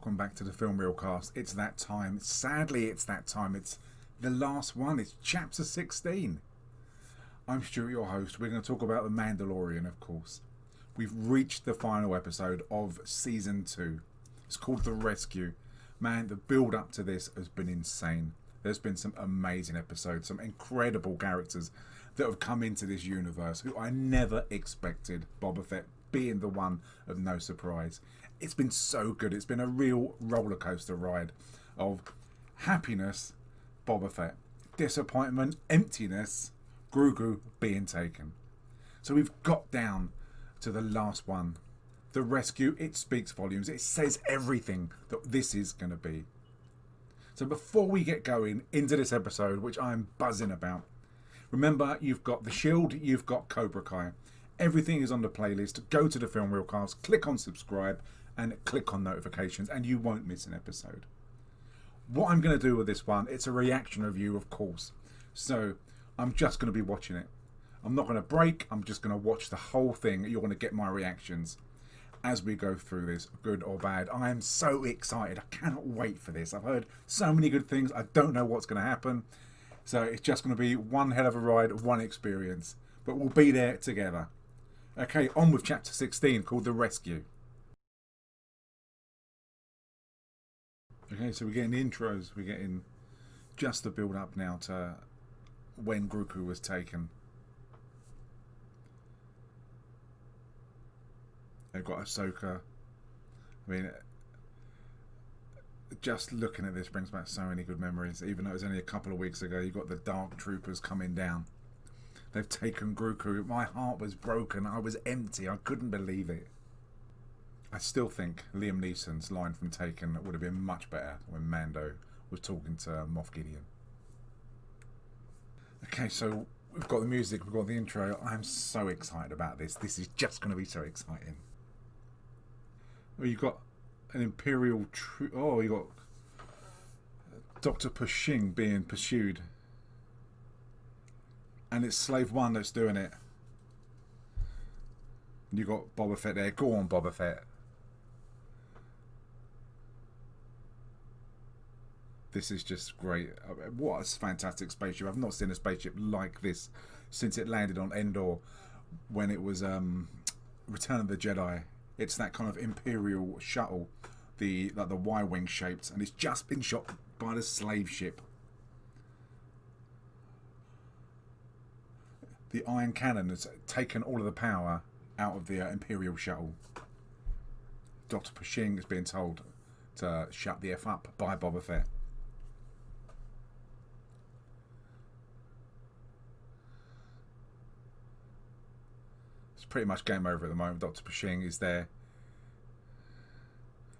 welcome back to the Film Reel Cast. It's that time. Sadly, it's that time. It's the last one. It's chapter 16. I'm Stuart, your host. We're going to talk about The Mandalorian, of course. We've reached the final episode of Season 2. It's called The Rescue. Man, the build up to this has been insane. There's been some amazing episodes, some incredible characters that have come into this universe who I never expected. Boba Fett being the one of no surprise. It's been so good. It's been a real roller coaster ride of happiness, Boba Fett, disappointment, emptiness, Grogu being taken. So we've got down to the last one. The rescue, it speaks volumes. It says everything that this is going to be. So before we get going into this episode, which I'm buzzing about, remember, you've got The Shield, you've got Cobra Kai. Everything is on the playlist. Go to the Film Reel Cast, click on subscribe, and click on notifications, and you won't miss an episode. What I'm going to do with this one, it's a reaction review, of course. So I'm just going to be watching it. I'm not going to break. I'm just going to watch the whole thing. You're going to get my reactions as we go through this, good or bad. I am so excited. I cannot wait for this. I've heard so many good things. I don't know what's going to happen. So it's just going to be one hell of a ride, one experience. But we'll be there together. Okay, on with chapter 16 called The Rescue. Okay, so we're getting the intros. We're getting just the build up now to when Grogu was taken. They've got Ahsoka. I mean, just looking at this brings back so many good memories. Even though it was only a couple of weeks ago, you got the Dark Troopers coming down. They've taken Grogu. My heart was broken. I was empty. I couldn't believe it. I still think Liam Neeson's line from Taken would have been much better when Mando was talking to Moff Gideon. Okay, so we've got the music, we've got the intro. I'm so excited about this. This is just going to be so exciting. Well, you've got an Imperial oh, you got Dr. Pershing being pursued. And it's Slave One that's doing it. And you got Boba Fett there. Go on, Boba Fett. This is just great. What a fantastic spaceship. I've not seen a spaceship like this since it landed on Endor when it was Return of the Jedi. It's that kind of Imperial shuttle, like the Y-wing shaped, and it's just been shot by the slave ship. The iron cannon has taken all of the power out of the Imperial shuttle. Dr. Pershing is being told to shut the F up by Boba Fett. It's pretty much game over at the moment. Dr. Pershing is there.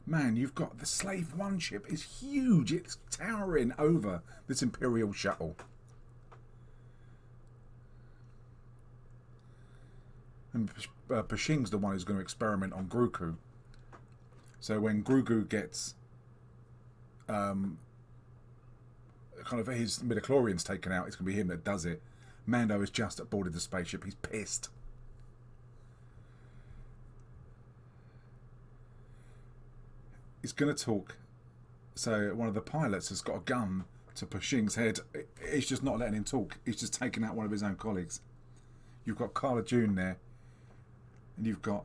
Man, you've got the Slave One ship. It's huge. It's towering over this Imperial shuttle. And Pershing's the one who's going to experiment on Grogu. So when Grogu gets kind of his midichlorians taken out, it's going to be him that does it. Mando has just boarded the spaceship. He's pissed. He's going to talk. So one of the pilots has got a gun to Pershing's head. He's just not letting him talk. He's just taking out one of his own colleagues. You've got Cara Dune there. And you've got...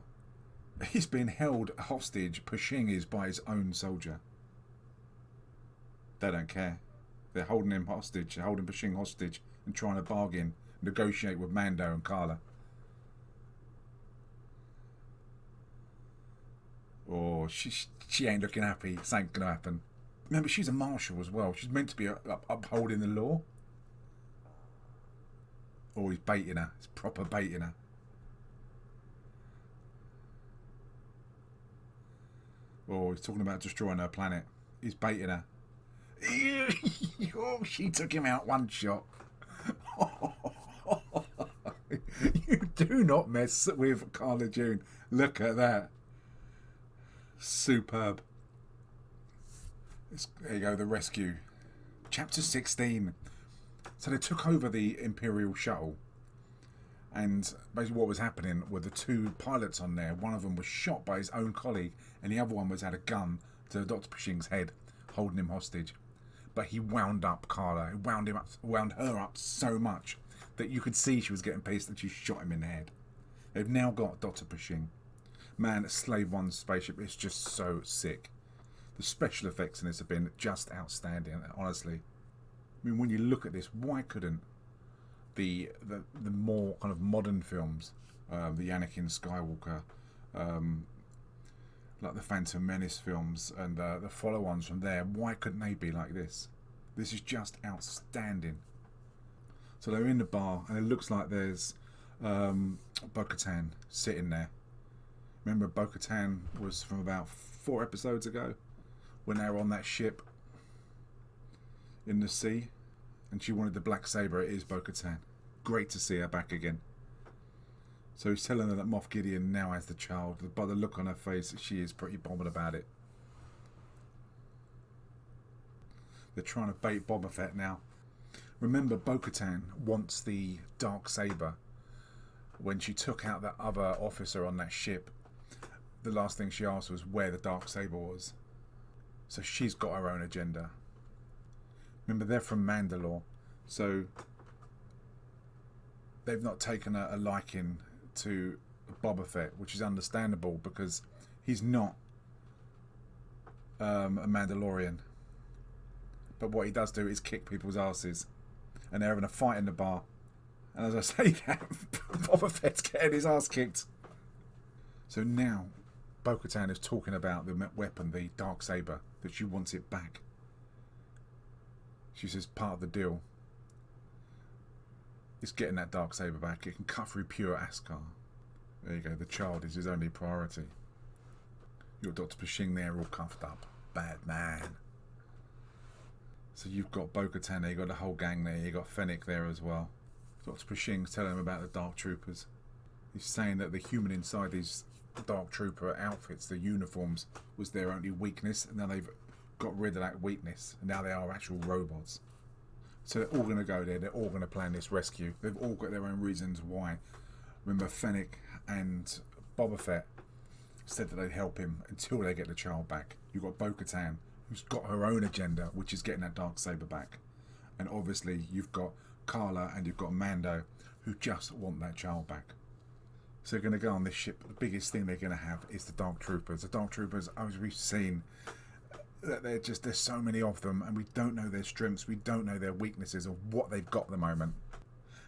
He's been held hostage. Pershing is by his own soldier. They don't care. They're holding him hostage. They're holding Pershing hostage and trying to bargain, negotiate with Mando and Carla. Oh, she ain't looking happy. This ain't going to happen. Remember, she's a marshal as well. She's meant to be upholding the law. Oh, he's baiting her. He's proper baiting her. Oh, he's talking about destroying her planet. He's baiting her. Oh, she took him out one shot. You do not mess with Cara Dune. Look at that. Superb. There you go, The Rescue. Chapter 16. So they took over the Imperial shuttle. And basically what was happening were the two pilots on there. One of them was shot by his own colleague, and the other one had a gun to Dr. Pershing's head, holding him hostage. But he wound up Carla. He wound her up so much that you could see she was getting pissed and she shot him in the head. They've now got Dr. Pershing. Man, Slave One's spaceship is just so sick. The special effects in this have been just outstanding, honestly. I mean, when you look at this, why couldn't the more kind of modern films, the Anakin Skywalker, like the Phantom Menace films and the follow-ons from there, why couldn't they be like this? This is just outstanding. So they're in the bar and it looks like there's Bo-Katan sitting there. Remember, Bo-Katan was from about 4 episodes ago when they were on that ship in the sea and she wanted the black saber. It is Bo-Katan. Great to see her back again. So he's telling her that Moff Gideon now has the child. By the look on her face, she is pretty bothered about it. They're trying to bait Boba Fett now. Remember, Bo-Katan wants the dark saber. When she took out that other officer on that ship, the last thing she asked was where the dark saber was. So she's got her own agenda. Remember, they're from Mandalore, so they've not taken a liking to Boba Fett, which is understandable because he's not a Mandalorian. But what he does do is kick people's asses, and they're having a fight in the bar. And as I say that, Boba Fett's getting his ass kicked. So now Bo-Katan is talking about the weapon, the Darksaber, that she wants it back. She says part of the deal is getting that Darksaber back. It can cut through pure Askar. There you go, the child is his only priority. You've got Dr. Pershing there all cuffed up. Bad man. So you've got Bo-Katan there, you've got the whole gang there, you've got Fennec there as well. Dr. Pershing's telling him about the Dark Troopers. He's saying that the human inside these Dark Trooper outfits, the uniforms, was their only weakness, and now they've got rid of that weakness, and now they are actual robots. So they're all going to go there, they're all going to plan this rescue. They've all got their own reasons why. Remember, Fennec and Boba Fett said that they'd help him until they get the child back. You've got Bo-Katan, who's got her own agenda, which is getting that Darksaber back. And obviously you've got Carla and you've got Mando, who just want that child back. So they're going to go on this ship. The biggest thing they're going to have is the Dark Troopers. The Dark Troopers, as we've seen, that there's so many of them, and we don't know their strengths, we don't know their weaknesses, or what they've got at the moment.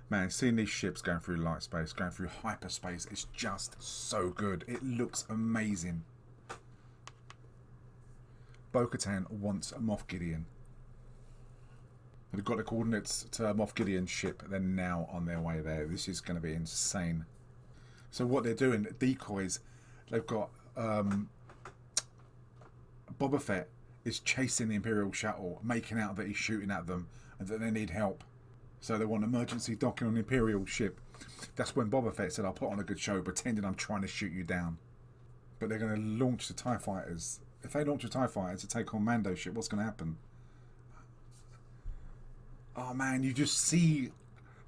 Man, seeing these ships going through light space, going through hyperspace, is just so good. It looks amazing. Bo-Katan wants Moff Gideon. They've got the coordinates to Moff Gideon's ship. They're now on their way there. This is going to be insane. So what they're doing, decoys, they've got Boba Fett is chasing the Imperial shuttle, making out that he's shooting at them and that they need help. So they want emergency docking on the Imperial ship. That's when Boba Fett said, I'll put on a good show pretending I'm trying to shoot you down. But they're going to launch the TIE fighters. If they launch a TIE fighter to take on Mando's ship, what's going to happen? Oh man, you just see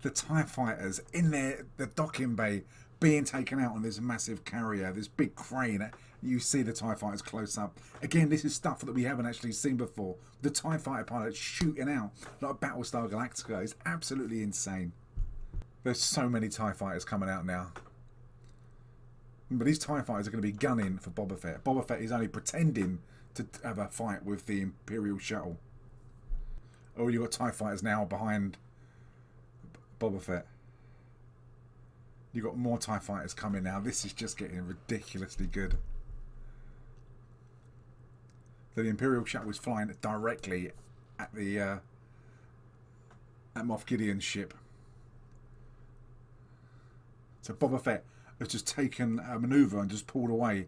the TIE fighters in the docking bay being taken out on this massive carrier, this big crane. You see the TIE fighters close up. Again, this is stuff that we haven't actually seen before. The TIE fighter pilots shooting out like Battlestar Galactica is absolutely insane. There's so many TIE fighters coming out now. But these TIE fighters are going to be gunning for Boba Fett. Boba Fett is only pretending to have a fight with the Imperial shuttle. Oh, you've got TIE fighters now behind Boba Fett. You've got more TIE fighters coming now. This is just getting ridiculously good. So the Imperial shuttle was flying directly at the at Moff Gideon's ship. So Boba Fett has just taken a manoeuvre and just pulled away.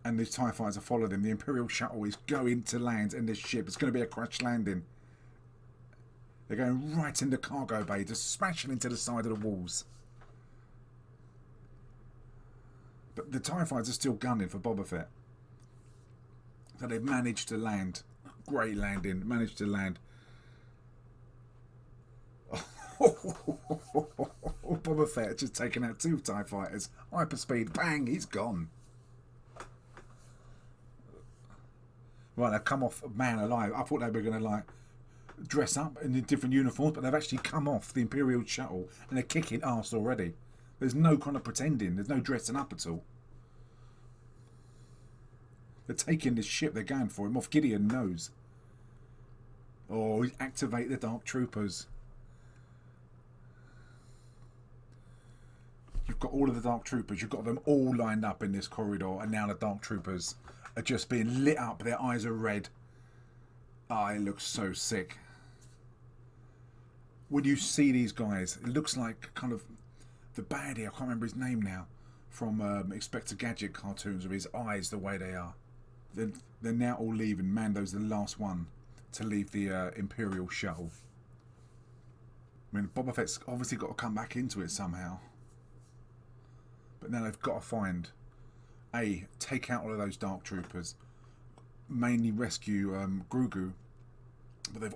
And these TIE fighters have followed him. The Imperial shuttle is going to land in this ship. It's going to be a crash landing. They're going right into cargo bay, just smashing into the side of the walls. But the TIE fighters are still gunning for Boba Fett. So they've managed to land. Great landing. Managed to land. Boba Fett just taken out 2 TIE fighters. Hyperspeed. Bang. He's gone. Right, they've come off Man Alive. I thought they were going to like dress up in different uniforms, but they've actually come off the Imperial shuttle and they're kicking ass already. There's no kind of pretending. There's no dressing up at all. They're taking this ship. They're going for it. Moff Gideon knows. Oh, activate the Dark Troopers. You've got all of the Dark Troopers. You've got them all lined up in this corridor, and now the Dark Troopers are just being lit up. Their eyes are red. Ah, it looks so sick. When you see these guys, it looks like kind of the baddie. I can't remember his name now. From Inspector Gadget cartoons, with his eyes the way they are. They're now all leaving. Mando's the last one to leave the Imperial shuttle. I mean, Boba Fett's obviously got to come back into it somehow. But now they've got to find take out all of those Dark Troopers, mainly rescue Grogu. But they've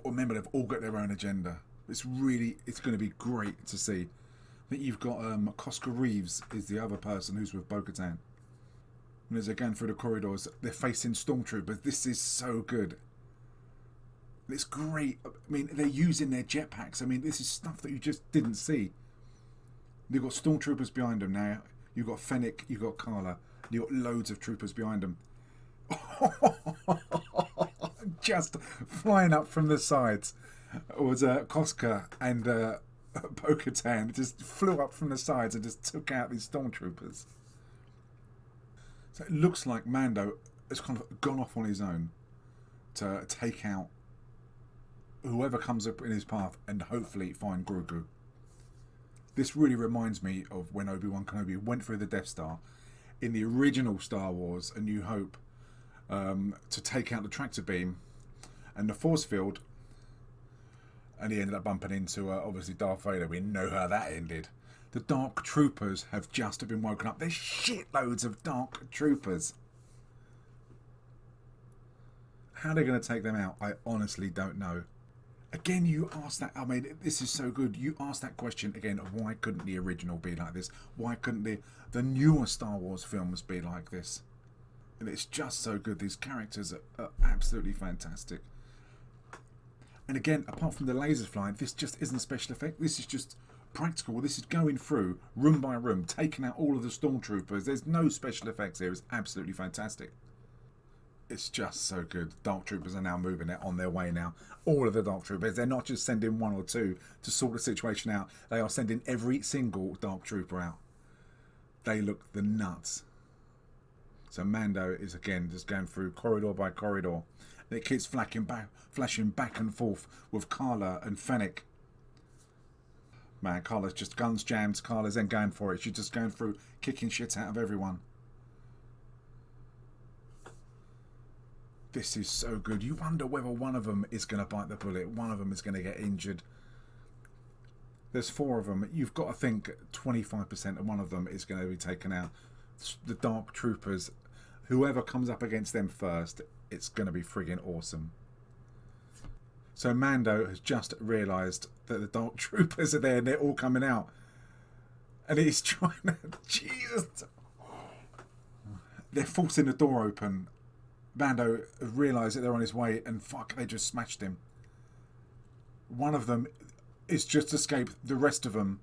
all got their own agenda. It's going to be great to see. I think you've got Cosca Reeves is the other person who's with Bo-Katan. And as they're going through the corridors, they're facing stormtroopers. This is so good. It's great. I mean, they're using their jetpacks. I mean, this is stuff that you just didn't see. You've got stormtroopers behind them now. You've got Fennec, you've got Carla. You've got loads of troopers behind them. Just flying up from the sides. It was Cosca and Bo-Katan just flew up from the sides and just took out these stormtroopers. So it looks like Mando has kind of gone off on his own to take out whoever comes up in his path and hopefully find Grogu. This really reminds me of when Obi-Wan Kenobi went through the Death Star in the original Star Wars A New Hope to take out the tractor beam and the force field, and he ended up bumping into obviously Darth Vader. We know how that ended. The Dark Troopers have just been woken up. There's shitloads of Dark Troopers. How they're going to take them out, I honestly don't know. Again, you ask that. I mean, this is so good. You ask that question again. Why couldn't the original be like this? Why couldn't the newer Star Wars films be like this? And it's just so good. These characters are absolutely fantastic. And again, apart from the lasers flying, this just isn't special effect. This is just practical. This is going through room by room, taking out all of the stormtroopers. There's no special effects here. It's absolutely fantastic. It's just so good. Dark Troopers are now moving it on their way now. All of the Dark Troopers. They're not just sending one or two to sort the situation out. They are sending every single Dark Trooper out. They look the nuts. So Mando is again just going through corridor by corridor. And it keeps flashing back and forth with Carla and Fennec. Man, Carla's just guns jammed. Carla's then going for it. She's just going through kicking shit out of everyone. This is so good. You wonder whether one of them is going to bite the bullet. One of them is going to get injured. There's 4 of them. You've got to think 25% of one of them is going to be taken out. The Dark Troopers, whoever comes up against them first, it's going to be friggin' awesome. So Mando has just realised that the Dark Troopers are there and they're all coming out. And he's trying to... Jesus! They're forcing the door open. Mando realised that they're on his way and fuck, they just smashed him. One of them is just escaped. The rest of them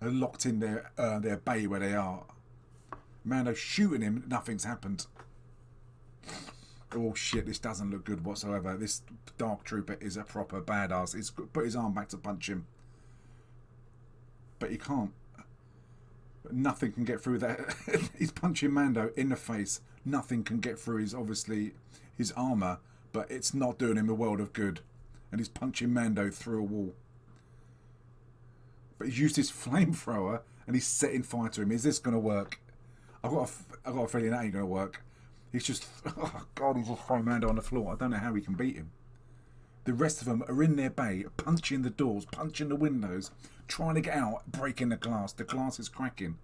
are locked in their bay where they are. Mando shooting him, nothing's happened. Oh shit, this doesn't look good whatsoever. This Dark Trooper is a proper badass. He's put his arm back to punch him. But he can't. Nothing can get through that. He's punching Mando in the face. Nothing can get through his armour, but it's not doing him a world of good. And he's punching Mando through a wall. But he's used his flamethrower and he's setting fire to him. Is this going to work? I've got a feeling that ain't going to work. He's just... Oh, God, he's just throwing Mando on the floor. I don't know how he can beat him. The rest of them are in their bay, punching the doors, punching the windows, trying to get out, breaking the glass. The glass is cracking.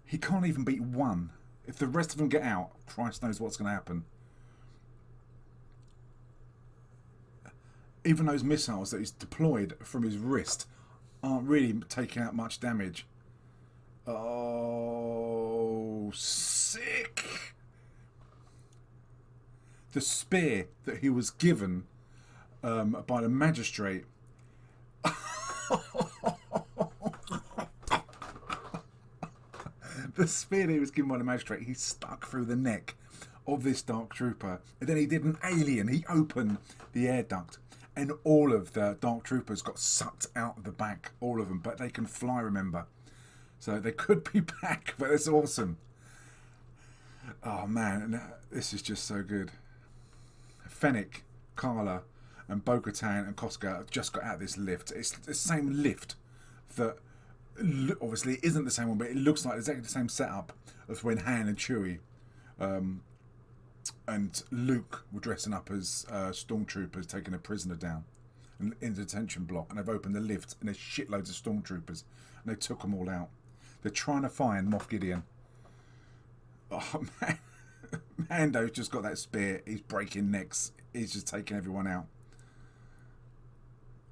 He can't even beat one. If the rest of them get out, Christ knows what's going to happen. Even those missiles that he's deployed from his wrist aren't really taking out much damage. Oh, sick. the spear that he was given by the magistrate. The spear that he was given by the magistrate, he stuck through the neck of this dark trooper. And then he did an alien. He opened the air duct, and all of the dark troopers got sucked out of the back, all of them. But they can fly, remember. So they could be back, but it's awesome. Oh man, this is just so good. Fennec, Carla, and Bo-Katan and Koska just got out of this lift. It's the same lift that obviously isn't the same one, but it looks like exactly the same setup as when Han and Chewie and Luke were dressing up as stormtroopers taking a prisoner down in the detention block, and they've opened the lift and there's shitloads of stormtroopers and they took them all out. They're trying to find Moff Gideon. Oh man, Mando's just got that spear. He's breaking necks. He's just taking everyone out.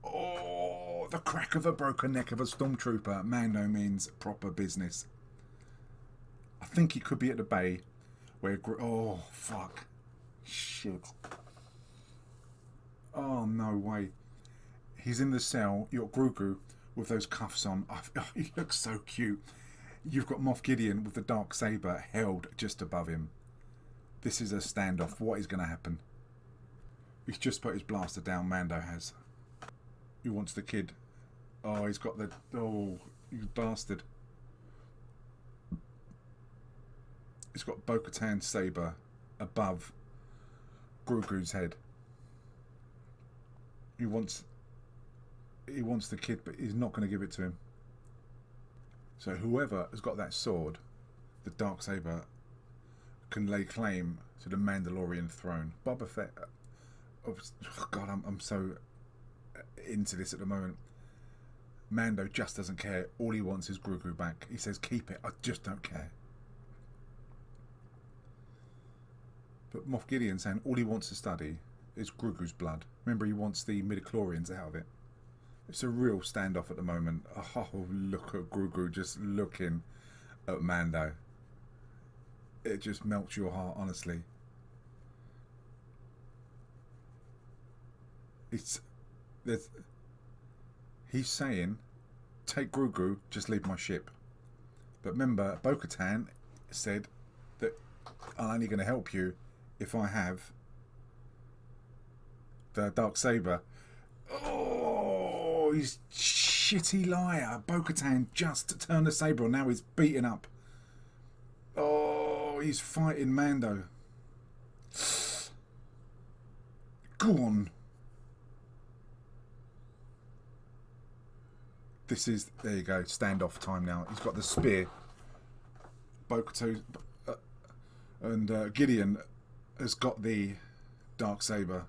Oh, the crack of a broken neck of a stormtrooper. Mando means proper business. I think he could be at the bay where... Oh, fuck. Shit. Oh, no way. He's in the cell. You've got Grogu with those cuffs on. Oh, he looks so cute. You've got Moff Gideon with the dark saber held just above him. This is a standoff. What is going to happen? He's just put his blaster down. Mando has. He wants the kid. Oh, he's got the... Oh, you bastard. He's got Bo-Katan's saber above Grogu's head. He wants the kid, but he's not going to give it to him. So whoever has got that sword, the dark saber, can lay claim to the Mandalorian throne. Boba Fett. Oh God, I'm so into this at the moment. Mando just doesn't care. All he wants is Grogu back. He says, keep it. I just don't care. But Moff Gideon saying all he wants to study is Grogu's blood. Remember, he wants the midichlorians out of it. It's a real standoff at the moment. Oh, look at Grogu just looking at Mando. It just melts your heart, honestly. He's saying, take Grogu, just leave my ship. But remember, Bo-Katan said that I'm only going to help you if I have the dark saber. Oh, he's shitty liar. Bo-Katan just turned the saber on. Now he's beating up. Oh, he's fighting Mando. Go on. This is, there you go, standoff time now. He's got the spear. Bo-Katan and Gideon has got the dark saber.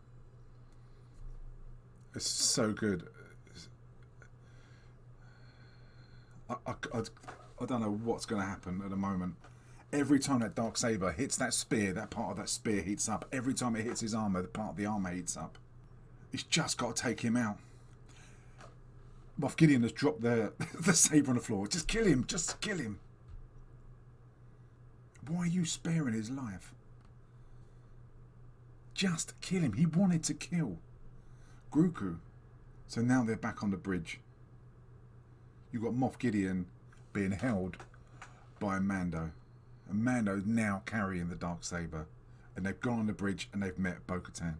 It's so good. I don't know what's going to happen at the moment. Every time that dark saber hits that spear, that part of that spear heats up. Every time it hits his armor, the part of the armor heats up. He's just got to take him out. Moff Gideon has dropped the saber on the floor. Just kill him. Just kill him. Why are you sparing his life? Just kill him. He wanted to kill Grogu. So now they're back on the bridge. You've got Moff Gideon being held by Mando. And Mando's now carrying the dark saber. And they've gone on the bridge and they've met Bo-Katan.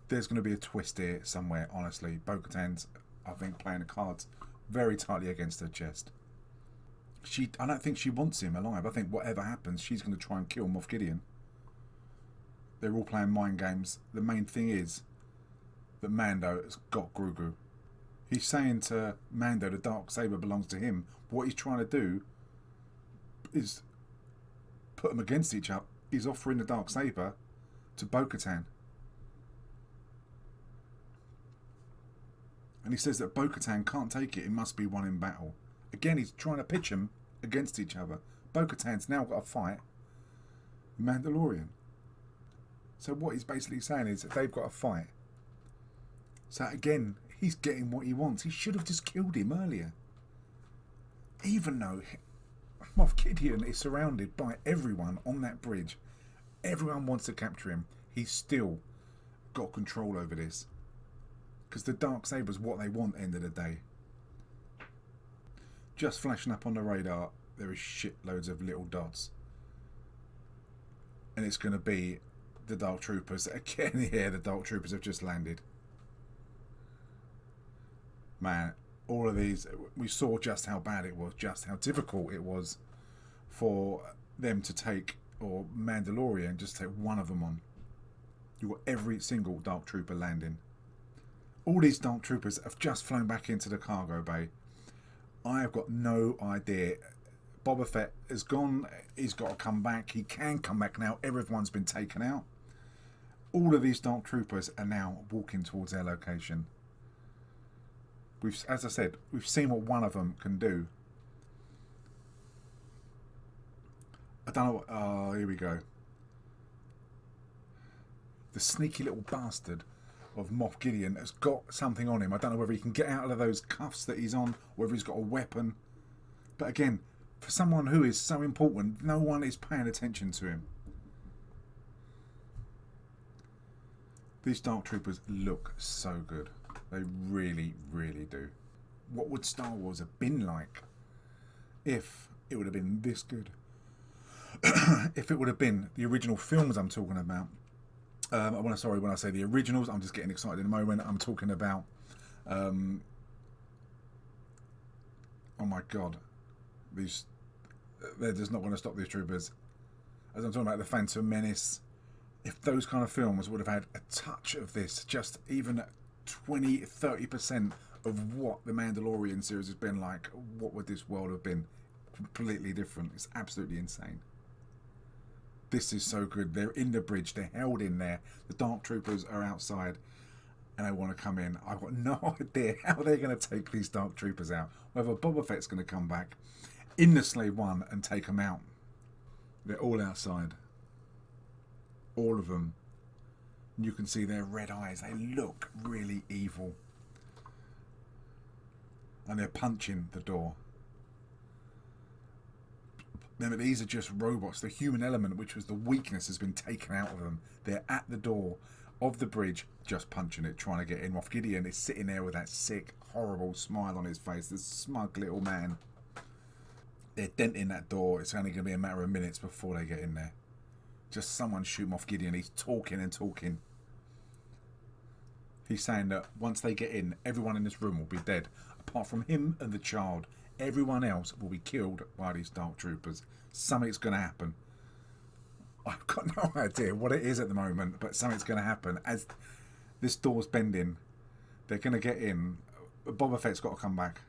There's going to be a twist here somewhere, honestly. Bo-Katan's, I think, playing the cards very tightly against her chest. I don't think she wants him alive. I think whatever happens, she's going to try and kill Moff Gideon. They're all playing mind games. The main thing is that Mando has got Grogu. He's saying to Mando the dark saber belongs to him. What he's trying to do is put them against each other. He's offering the dark saber to Bo-Katan. And he says that Bo-Katan can't take it. It must be won in battle. Again, he's trying to pitch them against each other. Bo-Katan's now got to fight Mandalorian. So what he's basically saying is that they've got to fight. So again, he's getting what he wants. He should have just killed him earlier. Even though Moff Gideon is surrounded by everyone on that bridge. Everyone wants to capture him. He's still got control over this. Because the Darksaber's what they want end of the day. Just flashing up on the radar, there is shitloads of little dots. And it's going to be the Dark Troopers. Again, here the Dark Troopers have just landed. Man, all of these, we saw just how bad it was, just how difficult it was for them to take, or Mandalorian, just take one of them on. You've got every single Dark Trooper landing. All these Dark Troopers have just flown back into the cargo bay. I have got no idea. Boba Fett has gone. He's got to come back. He can come back now. Everyone's been taken out. All of these Dark Troopers are now walking towards their location. As I said, we've seen what one of them can do. I don't know what... Oh, here we go. The sneaky little bastard of Moff Gideon has got something on him. I don't know whether he can get out of those cuffs that he's on, whether he's got a weapon. But again, for someone who is so important, no one is paying attention to him. These Dark Troopers look so good. They really, really do. What would Star Wars have been like if it would have been this good? If it would have been the original films I'm talking about. When I say the originals, I'm just getting excited in a moment. I'm talking about, oh my God, they're just not going to stop these troopers. As I'm talking about the Phantom Menace, if those kind of films would have had a touch of this, just even 20-30% of what the Mandalorian series has been like, what would this world have been? Completely different. It's absolutely insane. This is so good. They're in the bridge. They're held in there. The Dark Troopers are outside and they want to come in. I've got no idea how they're going to take these Dark Troopers out. Whether Boba Fett's going to come back in the Slave One and take them out. They're all outside. All of them. You can see their red eyes. They look really evil. And they're punching the door. Remember, these are just robots. The human element, which was the weakness, has been taken out of them. They're at the door of the bridge, just punching it, trying to get in. Moff Gideon is sitting there with that sick, horrible smile on his face. This smug little man. They're denting that door. It's only going to be a matter of minutes before they get in there. Just someone shoot Moff Gideon. He's talking and talking. He's saying that once they get in, everyone in this room will be dead. Apart from him and the child. Everyone else will be killed by these Dark Troopers. Something's going to happen. I've got no idea what it is at the moment, but something's going to happen. As this door's bending, they're going to get in. Boba Fett's got to come back.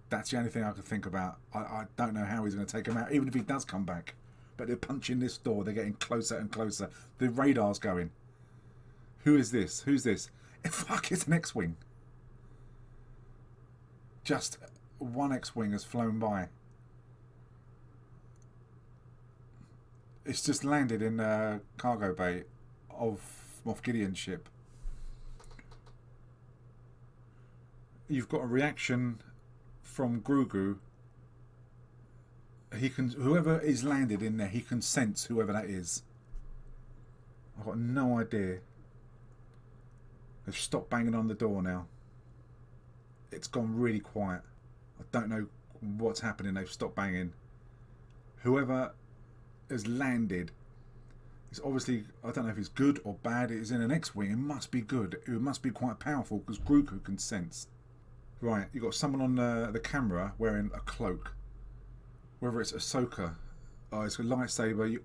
That's the only thing I can think about. I don't know how he's going to take him out, even if he does come back. But they're punching this door. They're getting closer and closer. The radar's going. Who is this? Who's this? Fuck, it's an X-Wing. Just one X-Wing has flown by. It's just landed in the cargo bay of Moff Gideon's ship. You've got a reaction from Grogu. Whoever is landed in there, he can sense whoever that is. I've got no idea. They've stopped banging on the door now. It's gone really quiet. I don't know what's happening. They've stopped banging. Whoever has landed is obviously, I don't know if it's good or bad. It is in an X-Wing. It must be good. It must be quite powerful because Grogu can sense. Right, you've got someone on the camera wearing a cloak. Whether it's Ahsoka, it's a lightsaber.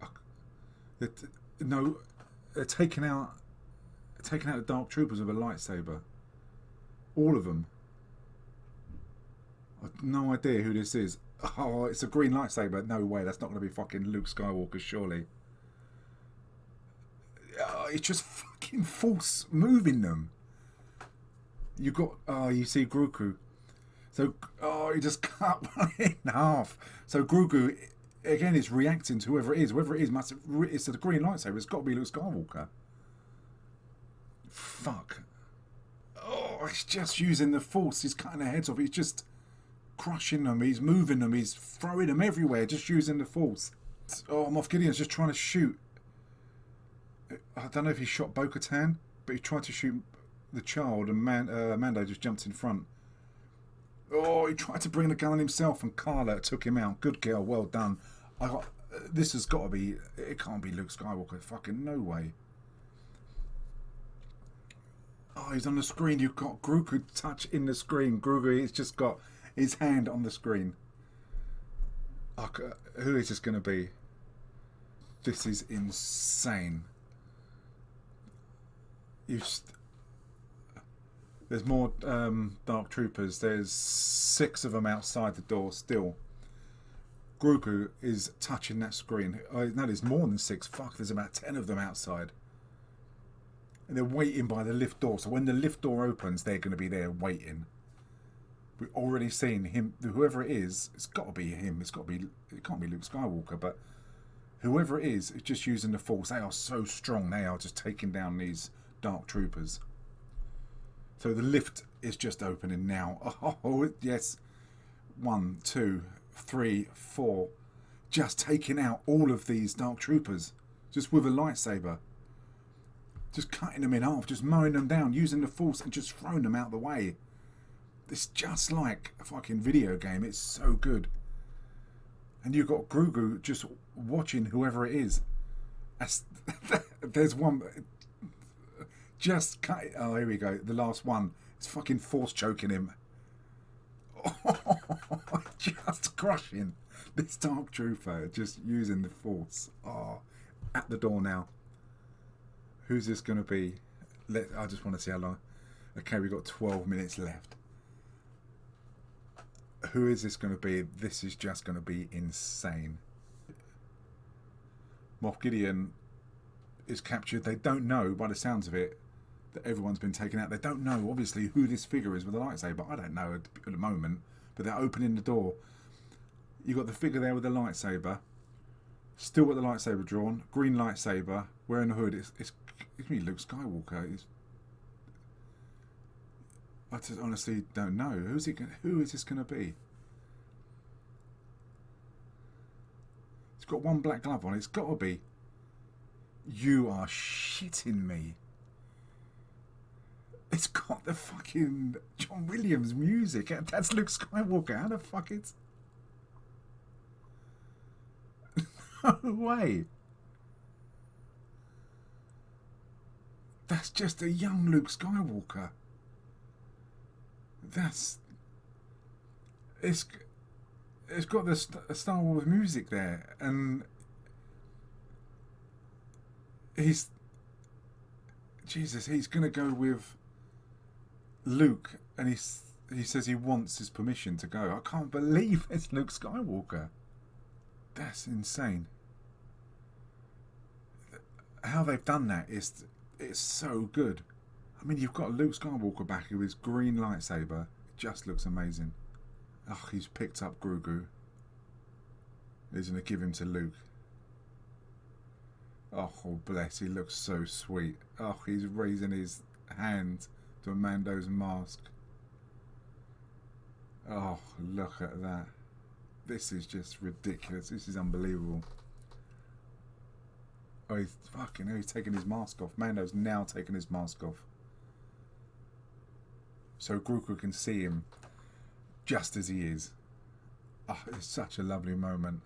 They're taking out the Dark Troopers with a lightsaber. All of them. I've no idea who this is. Oh, it's a green lightsaber. No way, that's not going to be fucking Luke Skywalker, surely. It's just fucking force moving them. You see Grogu. So, he just cut one in half. So Grogu, again, is reacting to whoever it is. Whoever it is, it's a green lightsaber. It's got to be Luke Skywalker. Fuck. Oh, he's just using the force. He's cutting their heads off. He's just crushing them. He's moving them. He's throwing them everywhere, just using the force. Oh, Moff Gideon's just trying to shoot. I don't know if he shot Bo-Katan, but he tried to shoot the child, and Mando just jumped in front. Oh, he tried to bring the gun on himself, and Carla took him out. Good girl, well done. This has got to be. It can't be Luke Skywalker. Fucking no way. Oh, he's on the screen. You've got Grogu touch in the screen. Grogu, he's just got his hand on the screen. Who is this going to be? This is insane. There's more Dark Troopers. There's 6 of them outside the door still. Grogu is touching that screen. No, there's more than 6. Fuck, there's about 10 of them outside. And they're waiting by the lift door. So when the lift door opens, they're going to be there waiting. We've already seen him. Whoever it is, it's got to be him. It can't be Luke Skywalker, but whoever it is just using the Force. They are so strong. They are just taking down these Dark Troopers. So the lift is just opening now. Oh, yes. 1, 2, 3, 4. Just taking out all of these Dark Troopers. Just with a lightsaber. Just cutting them in half. Just mowing them down. Using the Force and just throwing them out the way. It's just like a fucking video game. It's so good. And you've got Grogu just watching whoever it is. There's one. Just cut it. Oh, here we go. The last one. It's fucking Force choking him. Oh, just crushing this Dark Trooper. Just using the Force. Oh, at the door now. Who's this going to be? I just want to see how long. Okay, we've got 12 minutes left. Who is this going to be? This is just going to be insane. Moff Gideon is captured. They don't know, by the sounds of it, that everyone's been taken out. They don't know, obviously, who this figure is with a lightsaber. I don't know at the moment, but they're opening the door. You've got the figure there with the lightsaber. Still got the lightsaber drawn. Green lightsaber. Wearing the hood. It's me, Luke Skywalker. I just honestly don't know. Who is this going to be? It's got one black glove on. It's got to be. You are shitting me. It's got the fucking John Williams music. That's Luke Skywalker. How the fuck it's... No way. That's just a young Luke Skywalker. It's got the Star Wars music there, and he's gonna go with Luke, and he says he wants his permission to go. I can't believe it's Luke Skywalker. That's insane. How they've done that it's so good. I mean, you've got Luke Skywalker back with his green lightsaber. It just looks amazing. Oh, he's picked up Grogu. He's going to give him to Luke. Oh, bless. He looks so sweet. Oh, he's raising his hand to Mando's mask. Oh, look at that. This is just ridiculous. This is unbelievable. Oh, he's taking his mask off. Mando's now taking his mask off. So Grogu can see him just as he is. Oh, it's such a lovely moment.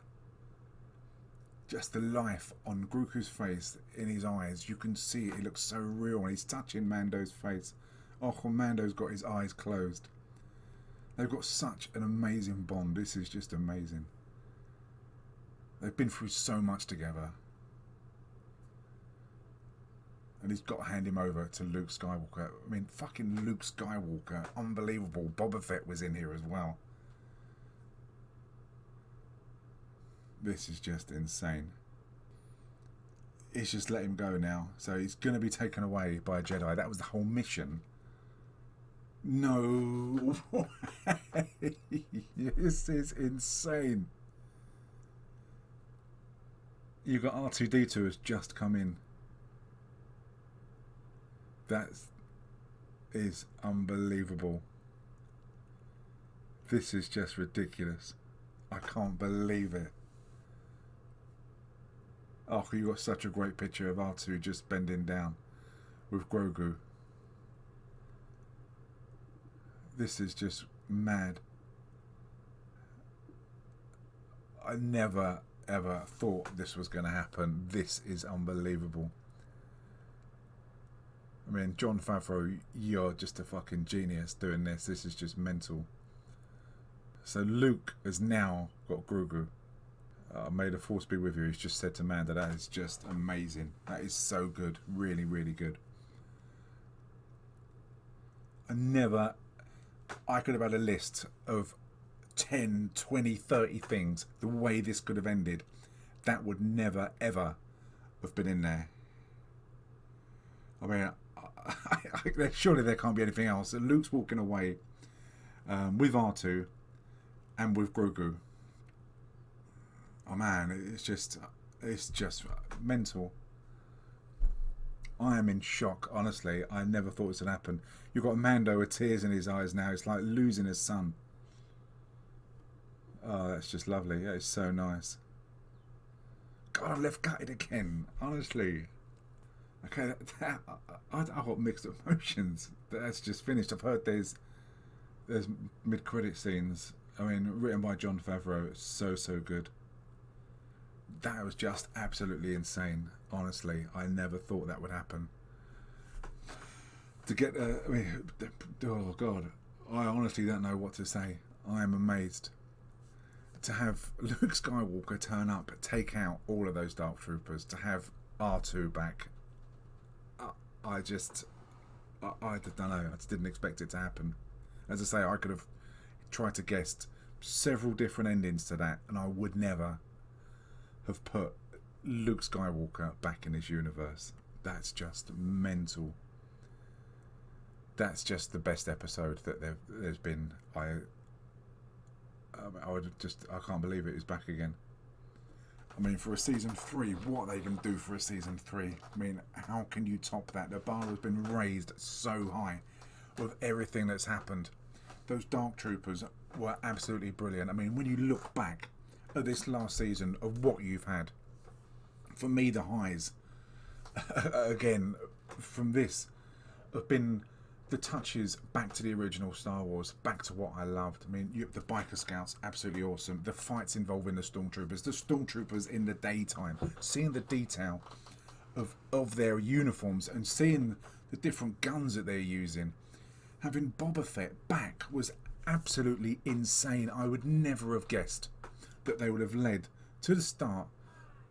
Just the life on Grogu's face, in his eyes. You can see it. It looks so real. And he's touching Mando's face. Oh, Mando's got his eyes closed. They've got such an amazing bond. This is just amazing. They've been through so much together. And he's got to hand him over to Luke Skywalker. I mean, fucking Luke Skywalker. Unbelievable. Boba Fett was in here as well. This is just insane. He's just let him go now. So he's going to be taken away by a Jedi. That was the whole mission. No way. This is insane. You've got R2-D2 has just come in. That is unbelievable. This is just ridiculous. I can't believe it. Oh, you got such a great picture of R2 just bending down with Grogu. This is just mad. I never ever thought this was going to happen. This is unbelievable. I mean, Jon Favreau, you're just a fucking genius doing this. This is just mental. So Luke has now got Grogu. May the force be with you. He's just said to Mando. That is just amazing. That is so good. Really, really good. I could have had a list of 10, 20, 30 things. The way this could have ended. That would never, ever have been in there. I mean, surely there can't be anything else. Luke's walking away with R2 and with Grogu. Oh man, it's just mental. I am in shock, honestly. I never thought this would happen. You've got Mando with tears in his eyes now. It's like losing his son. Oh, that's just lovely. That is so nice. God, I'm left gutted again, honestly. Okay, I got mixed emotions. That's just finished. I've heard there's mid-credit scenes. I mean, written by Jon Favreau. It's so good. That was just absolutely insane. Honestly, I never thought that would happen. To get, I mean, oh God, I honestly don't know what to say. I am amazed. To have Luke Skywalker turn up, take out all of those Dark Troopers, to have R2 back, I don't know. I just didn't expect it to happen. As I say, I could have tried to guess several different endings to that, and I would never have put Luke Skywalker back in this universe. That's just mental. That's just the best episode that there's been. I can't believe it is back again. I mean, for a season 3, what are they going to do for a season 3? I mean, how can you top that? The bar has been raised so high with everything that's happened. Those Dark Troopers were absolutely brilliant. I mean, when you look back at this last season of what you've had, for me, the highs, again, from this, have been the touches back to the original Star Wars, back to what I loved. I mean, the Biker Scouts, absolutely awesome. The fights involving the Stormtroopers in the daytime, seeing the detail of their uniforms and seeing the different guns that they're using. Having Boba Fett back was absolutely insane. I would never have guessed that they would have led to the start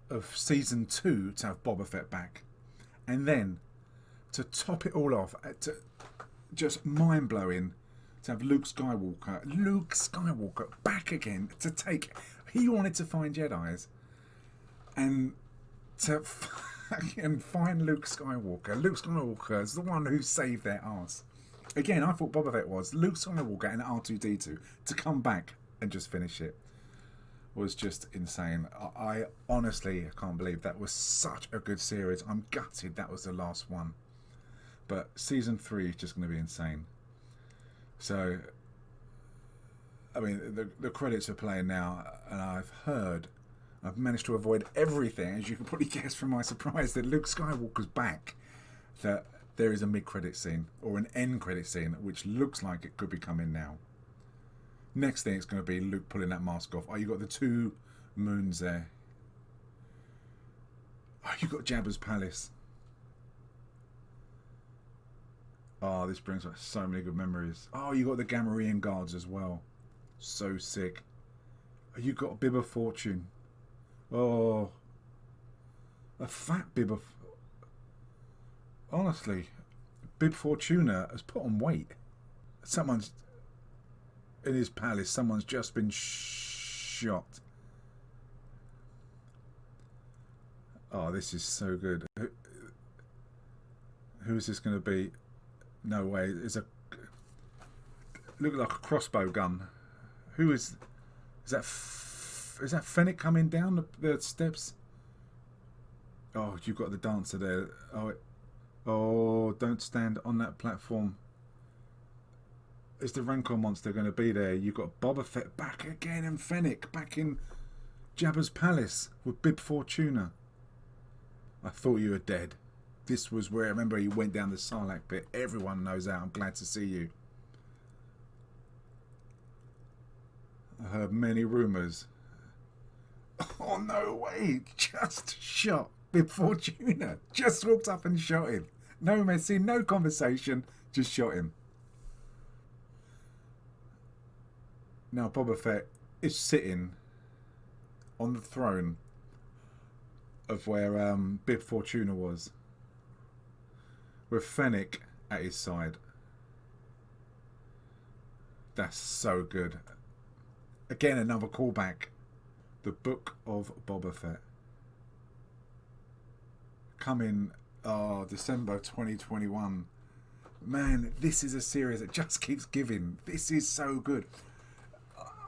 of season 2 to have Boba Fett back. And then, to top it all off, just mind-blowing to have Luke Skywalker back again to take. He wanted to find Jedis, and to fucking find Luke Skywalker. Luke Skywalker is the one who saved their ass. Again, I thought Boba Fett was Luke Skywalker and R2-D2 to come back and just finish it was just insane. I honestly can't believe that was such a good series. I'm gutted that was the last one. But season 3 is just going to be insane. So, I mean, the credits are playing now, and I've managed to avoid everything, as you can probably guess from my surprise, that Luke Skywalker's back. That there is a mid-credit scene, or an end-credit scene, which looks like it could be coming now. Next thing, it's going to be Luke pulling that mask off. Oh, you got the 2 moons there. Oh, you got Jabba's palace. Oh, this brings back so many good memories. Oh, you got the Gamorrean guards as well. So sick. Oh, you got a bib of fortune. Oh, a fat bib of... Honestly, Bib Fortuna has put on weight. Someone's... In his palace, someone's just been shot. Oh, this is so good. Who is this going to be? No way. It's a... Look like a crossbow gun. Who is... Is that Fennec coming down the steps? Oh, you've got the dancer there. Oh, don't stand on that platform. Is the Rancor monster going to be there? You've got Boba Fett back again and Fennec back in Jabba's palace with Bib Fortuna. I thought you were dead. This was where, I remember he went down the Sarlacc pit. Everyone knows that. I'm glad to see you. I heard many rumours. Oh, no way. Just shot Bib Fortuna. Just walked up and shot him. No messing, no conversation. Just shot him. Now Boba Fett is sitting on the throne of where Bib Fortuna was, with Fennec at his side. That's so good. Again, another callback. The Book of Boba Fett. Coming December 2021. Man, this is a series that just keeps giving. This is so good.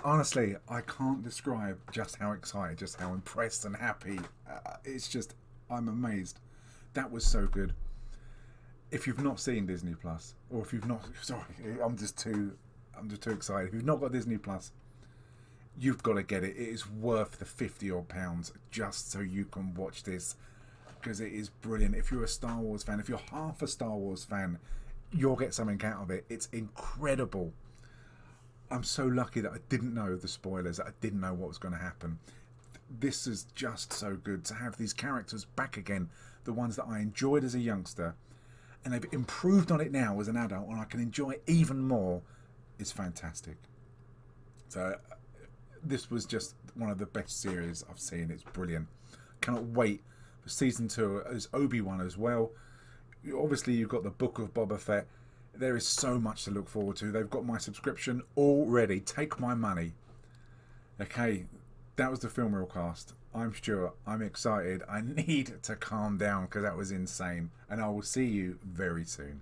Honestly, I can't describe just how excited, just how impressed and happy. It's just, I'm amazed. That was so good. If you've not seen Disney Plus, or if you've not, sorry, I'm just too excited. If you've not got Disney Plus, you've got to get it. It is worth the £50 odd just so you can watch this, because it is brilliant. If you're a Star Wars fan, if you're half a Star Wars fan, you'll get something out of it. It's incredible. I'm so lucky that I didn't know the spoilers, that I didn't know what was going to happen. This is just so good to have these characters back again, the ones that I enjoyed as a youngster, and they've improved on it now as an adult, and I can enjoy it even more. It's fantastic. So this was just one of the best series I've seen. It's brilliant. Cannot wait for season 2 as Obi-Wan as well. Obviously, you've got the Book of Boba Fett. There is so much to look forward to. They've got my subscription already. Take my money. Okay, that was the film reel cast. I'm Stuart. I'm excited. I need to calm down because that was insane. And I will see you very soon.